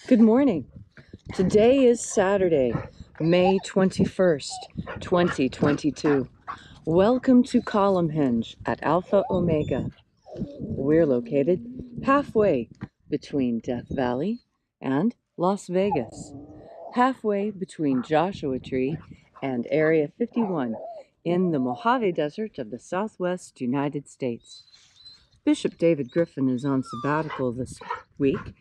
Good morning. Today is Saturday, May 21st, 2022. Welcome to Columnhenge at Alpha Ωmega. We're located halfway between Death Valley and Las Vegas, halfway between Joshua Tree and Area 51 in the Mojave Desert of the Southwest United States. Bishop David Griffin is on sabbatical this week.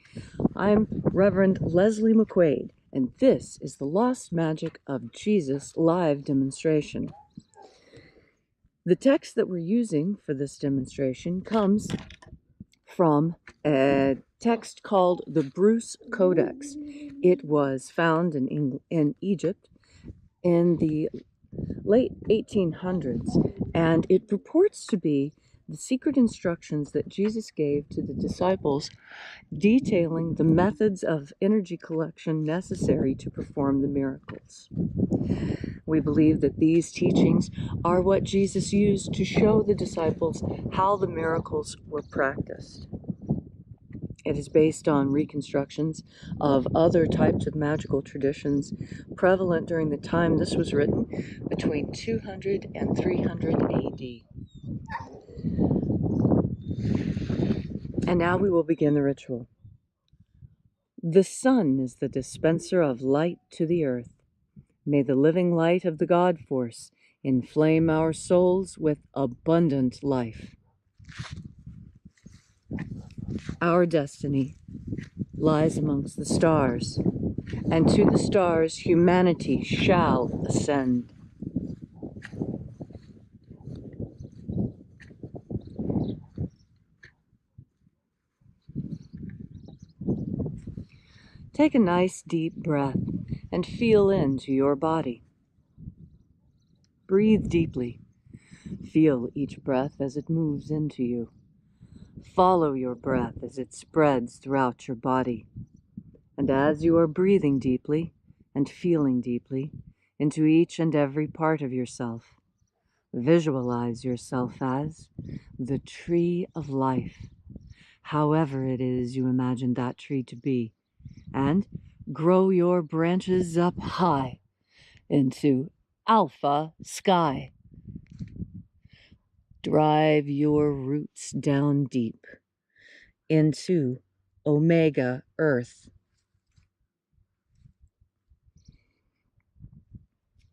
I'm Reverend Leslie McQuade, and this is the Lost Magic of Jesus live demonstration. The text that we're using for this demonstration comes from a text called the Bruce Codex. It was found in Egypt in the late 1800s, and it purports to be the secret instructions that Jesus gave to the disciples detailing the methods of energy collection necessary to perform the miracles. We believe that these teachings are what Jesus used to show the disciples how the miracles were practiced. It is based on reconstructions of other types of magical traditions prevalent during the time this was written, between 200 and 300 AD. And now we will begin the ritual. The sun is the dispenser of light to the earth. May the living light of the God force inflame our souls with abundant life. Our destiny lies amongst the stars, and to the stars humanity shall ascend. Take a nice deep breath and feel into your body. Breathe deeply. Feel each breath as it moves into you. Follow your breath as it spreads throughout your body. And as you are breathing deeply and feeling deeply into each and every part of yourself, visualize yourself as the tree of life, however it is you imagine that tree to be, and grow your branches up high into alpha sky. Drive your roots down deep into omega earth.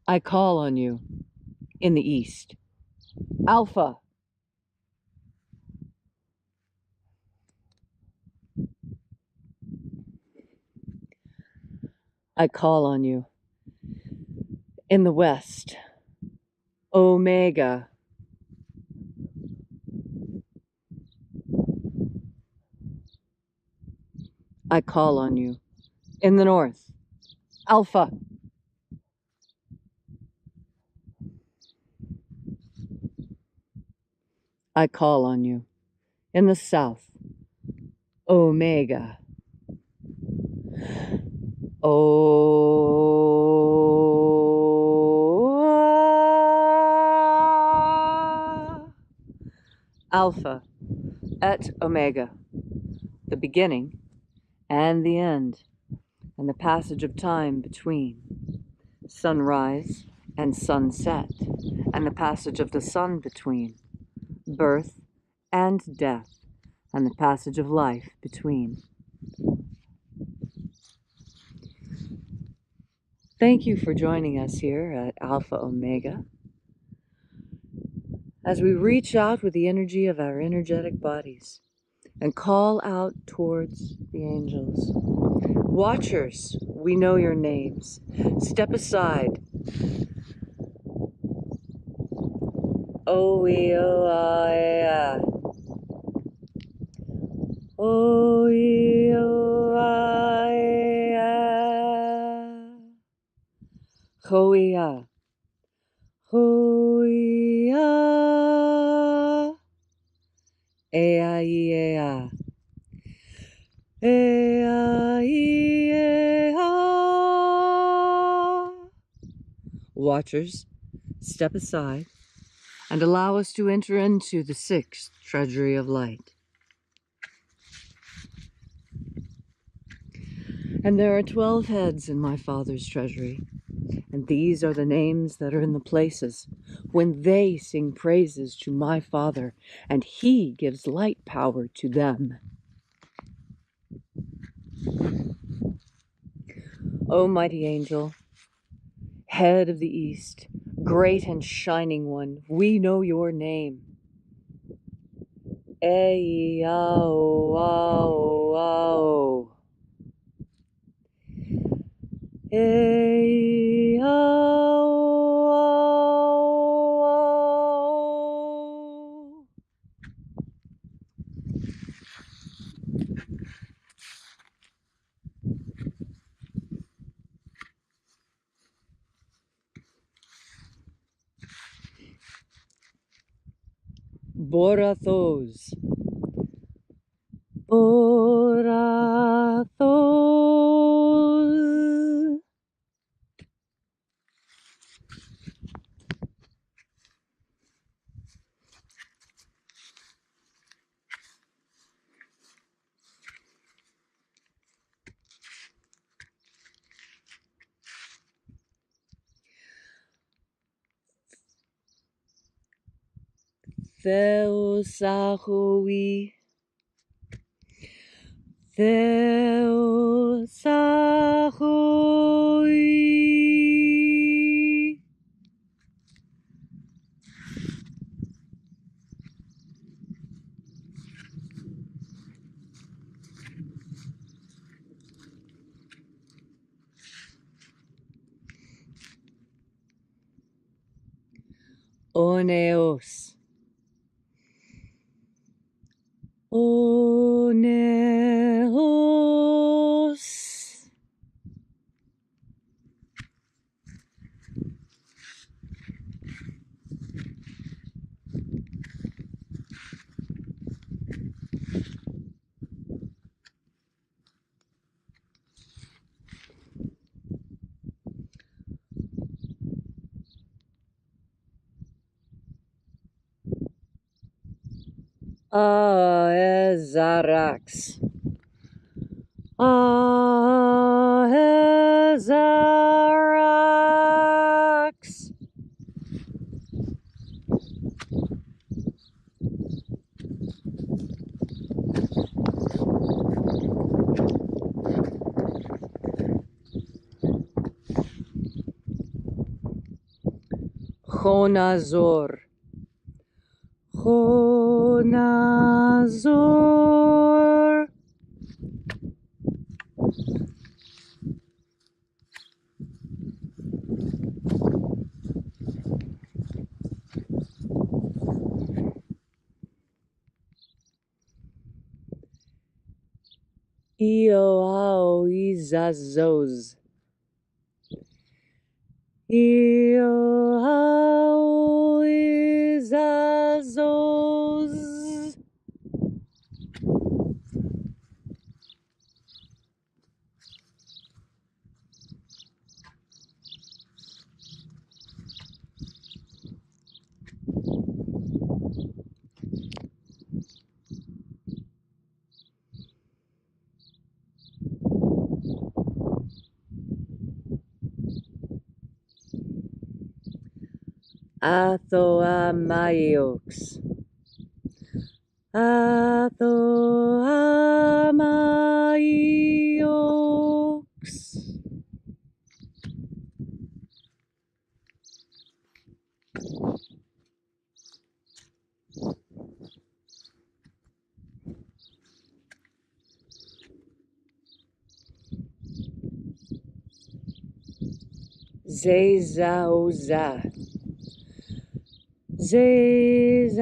I call on you in the east. Alpha. I call on you in the west. Omega. I call on you in the north. Alpha. I call on you in the south. Omega. Alpha et Omega, the beginning and the end, and the passage of time between, sunrise and sunset, and the passage of the sun between, birth and death, and the passage of life between. Thank you for joining us here at Alpha Ωmega as we reach out with the energy of our energetic bodies and call out towards the angels. Watchers, we know your names. Step aside. O-E-O-I-A. O-E-O-I-A. Ho-E-A. Ho-E-A. E-I-E-A. E-I-E-A. Watchers, step aside and allow us to enter into the sixth Treasury of Light. And there are 12 heads in my Father's treasury, and these are the names that are in the places when they sing praises to my Father, and He gives light power to them. O mighty angel, head of the east, great and shining one, we know your name. Ei-ao-ao-ao. Ei-ao-ao-ao. Borathos. Borathos. Theosahui. Theosahui. Oneos. Oneos. Aezarax. Aezarax. Chonazor. Chonazor. Ioao-izazos. Ioao-izazos. Athoamaiox. Athoamaiox. Zezaoza. Zezaoza.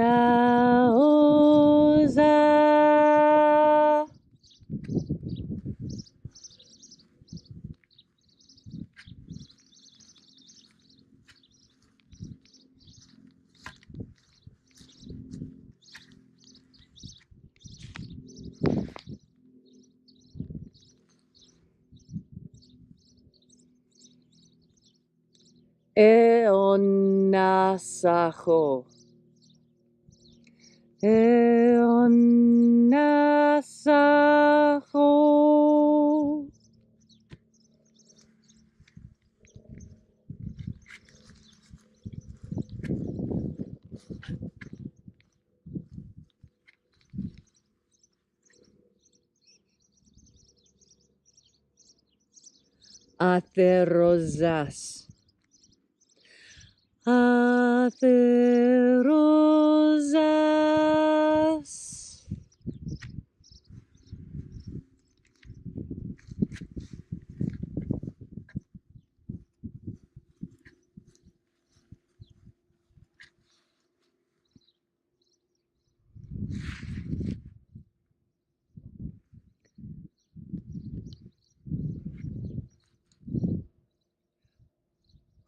Eonasacho. Eonasacho. Atherosas. Atherosas.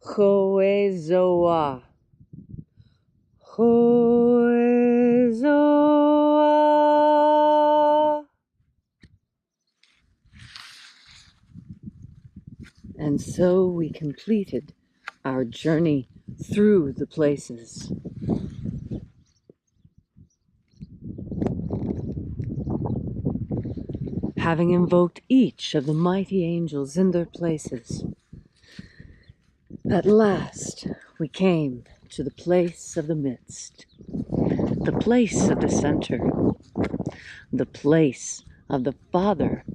Hoezoa. Hoezoa. And so we completed our journey through the places. Having invoked each of the mighty angels in their places, at last we came to the place of the midst, the place of the center, the place of the Father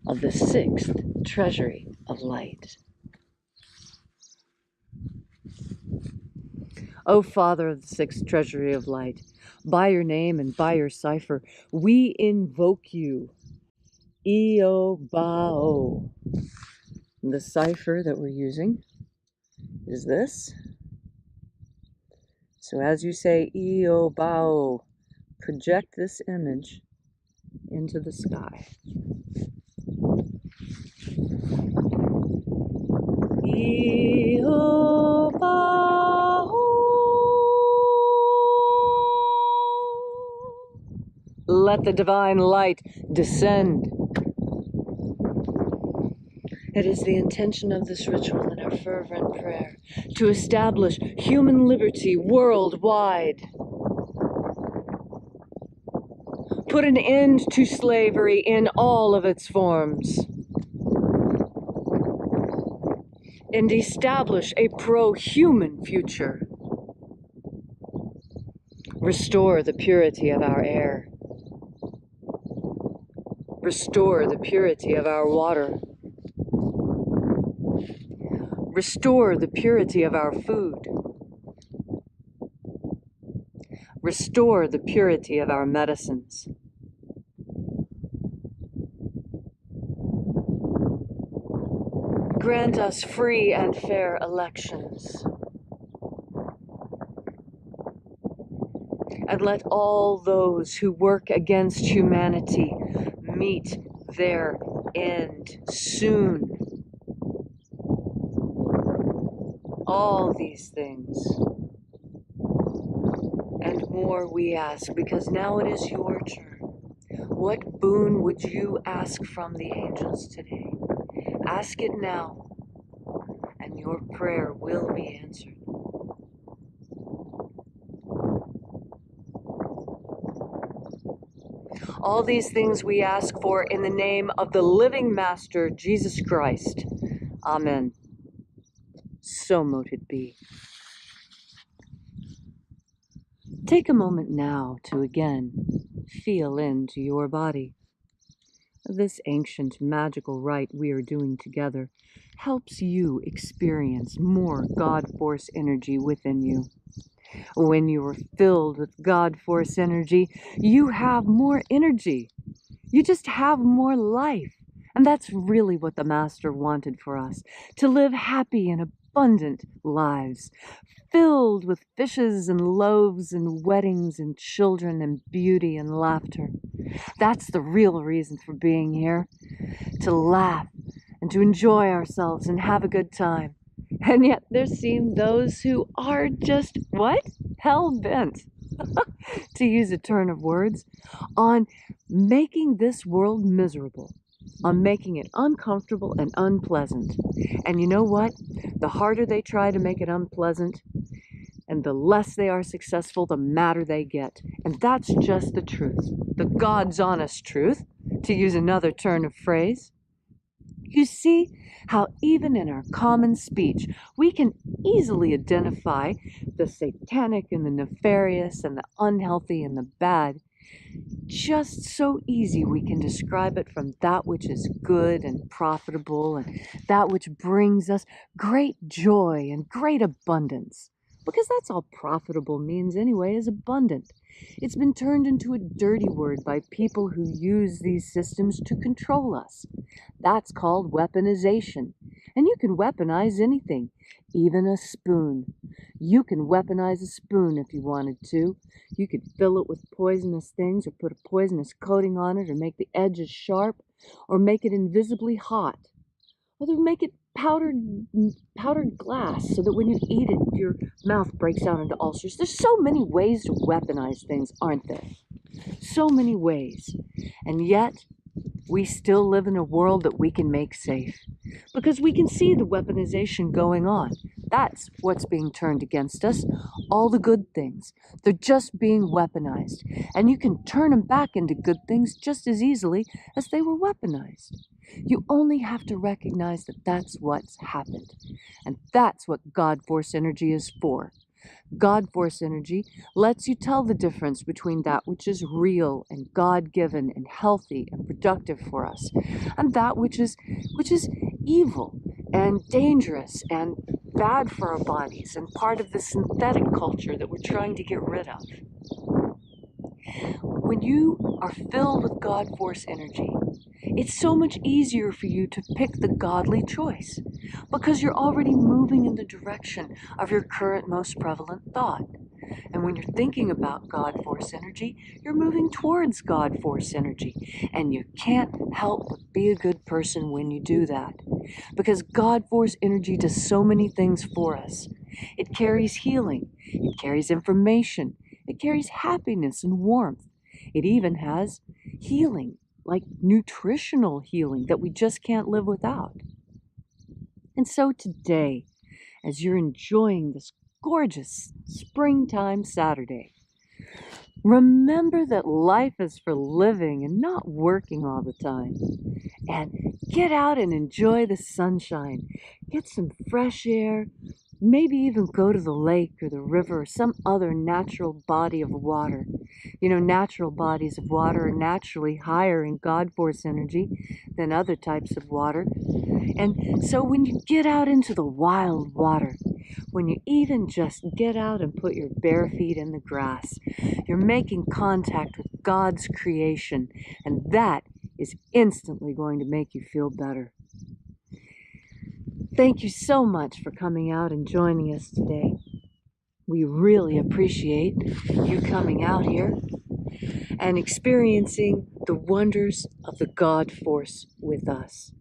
of the sixth Treasury of Light. O Father of the sixth Treasury of Light, by your name and by your cipher, we invoke you. Eobao. The cipher that we're using is this. So as you say Eobao, project this image into the sky. Eobao. Let the divine light descend. It is the intention of this ritual and our fervent prayer to establish human liberty worldwide. Put an end to slavery in all of its forms. And establish a pro-human future. Restore the purity of our air. Restore the purity of our water. Restore the purity of our food. Restore the purity of our medicines. Grant us free and fair elections. And let all those who work against humanity meet their end soon. All these things and more we ask, because now it is your turn. What boon would you ask from the angels today? Ask it now, and your prayer will be answered. All these things we ask for in the name of the living Master, Jesus Christ. Amen. So mote it be. Take a moment now to again feel into your body. This ancient magical rite we are doing together helps you experience more God Force energy within you. When you are filled with God Force energy, you have more energy. You just have more life. And that's really what the Master wanted for us, to live happy and abundant lives, filled with fishes and loaves and weddings and children and beauty and laughter. That's the real reason for being here, to laugh and to enjoy ourselves and have a good time. And yet there seem those who are just, what? Hell-bent, to use a turn of words, on making this world miserable, on making it uncomfortable and unpleasant. And you know what? The harder they try to make it unpleasant, and the less they are successful, the madder they get. And that's just the truth, the God's honest truth, to use another turn of phrase. You see how even in our common speech, we can easily identify the satanic and the nefarious and the unhealthy and the bad, just so easy we can describe it from that which is good and profitable and that which brings us great joy and great abundance. Because that's all profitable means anyway, is abundant. It's been turned into a dirty word by people who use these systems to control us. That's called weaponization. And you can weaponize anything, even a spoon. You can weaponize a spoon if you wanted to. You could fill it with poisonous things or put a poisonous coating on it or make the edges sharp or make it invisibly hot. Or make it powdered glass so that when you eat it, your mouth breaks out into ulcers. There's so many ways to weaponize things, aren't there? So many ways. And yet, we still live in a world that we can make safe because we can see the weaponization going on. That's what's being turned against us. All the good things. They're just being weaponized. And you can turn them back into good things just as easily as they were weaponized. You only have to recognize that that's what's happened. And that's what God Force energy is for. God Force energy lets you tell the difference between that which is real and God-given and healthy and productive for us, and that which is evil and dangerous and bad for our bodies and part of the synthetic culture that we're trying to get rid of. When you are filled with God Force energy, it's so much easier for you to pick the godly choice because you're already moving in the direction of your current most prevalent thought. And when you're thinking about God Force energy, you're moving towards God Force energy. And you can't help but be a good person when you do that. Because God Force energy does so many things for us. It carries healing. It carries information. It carries happiness and warmth. It even has healing, like nutritional healing that we just can't live without. And so today, as you're enjoying this gorgeous springtime Saturday, remember that life is for living and not working all the time. And get out and enjoy the sunshine. Get some fresh air. Maybe even go to the lake or the river or some other natural body of water. You know, natural bodies of water are naturally higher in God Force energy than other types of water. And so when you get out into the wild water, when you even just get out and put your bare feet in the grass, you're making contact with God's creation, and that is instantly going to make you feel better. Thank you so much for coming out and joining us today. We really appreciate you coming out here and experiencing the wonders of the God Force with us.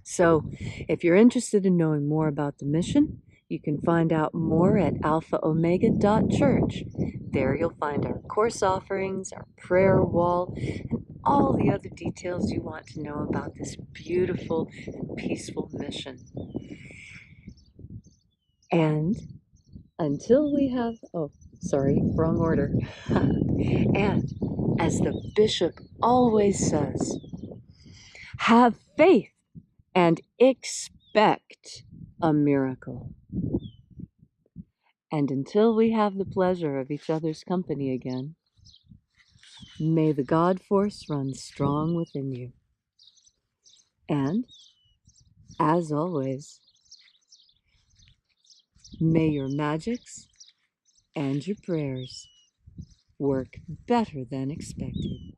So, if you're interested in knowing more about the mission, you can find out more at alphaomega.church. There you'll find our course offerings, our prayer wall, and all the other details you want to know about this beautiful and peaceful mission. And until we have, wrong order. And as the bishop always says, have faith and expect a miracle. And until we have the pleasure of each other's company again, may the God Force run strong within you. And, as always, may your magics and your prayers work better than expected.